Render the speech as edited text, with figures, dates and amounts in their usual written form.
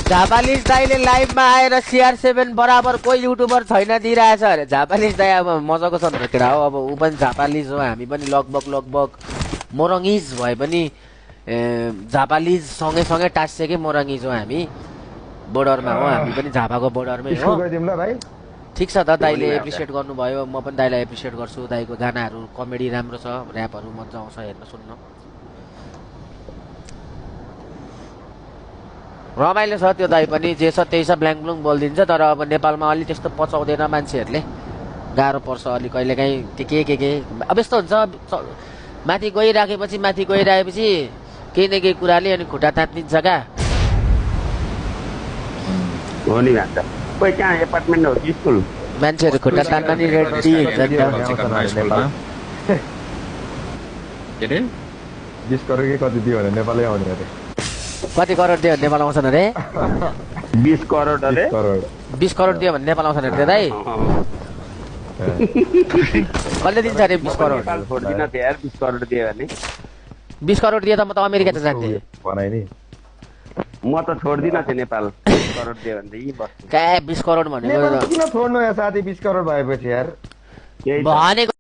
झापालिस दाइले लाइभमा आएर CR7 बराबर कोही युट्युबर छैन दिइरहेछ अरे। झापालिस दाइ अब मजाको छ भनेर केटा हो। अब ऊ पनि झापालिस हो, हामी पनि लगभग मोरङ्गिज भए पनि झापालिस सँगै टाँसिएकै मोरङ्गिज हो हामी। बोर्डरमा हो, हामी पनि झापाको बोर्डरमै हो। ठिक छ त, दाइले एप्रिसिएट गर्नुभयो, म पनि दाइलाई एप्रिसिएट गर्छु। दाइको गानाहरू कमेडी राम्रो छ, ऱ्यापहरू मजा आउँछ हेर्न सुन्न, रमाइलो छ त्यो दाइ पनि। जे छ त्यही छ, ब्ल्याङ ब्लुङ बोलिदिन्छ। तर अब नेपालमा अलि त्यस्तो पचाउँदैन मान्छेहरूले, गाह्रो पर्छ अलि कहिलेकाहीँ। के अब यस्तो हुन्छ, माथि गइराखेपछि केही न केही कुराले अनि खुट्टा तात्तिन्छ क्या। हो नि भन्छ कोही कहाँ एपार्टमेन्ट हो कि स्कुल, मान्छेहरू खुट्टा तान्न नि रेडी हुन्छ नि त। के अरे 20 करोड के कति दियो भने नेपालै आउने अरे। कति करोड दियो भने नेपाल आउँछन् अरे? 20 करोड अरे। 20 करोड दियो भने नेपाल आउँछन् अरे दाइ। कसले दिन्छ अरे 20 करोड? छोड्दिन थियो यार 20 करोड दियो भने। 20 करोड दिए त म त अमेरिका त जान्थेँ। बनाइ नि म त छोड्दिन थिएँ नेपाल 20 करोड दियो भने यही बस्छु। क्या 20 करोड भनेको किन छोड्नु यार साथी? 20 करोड भएपछि यार भनेको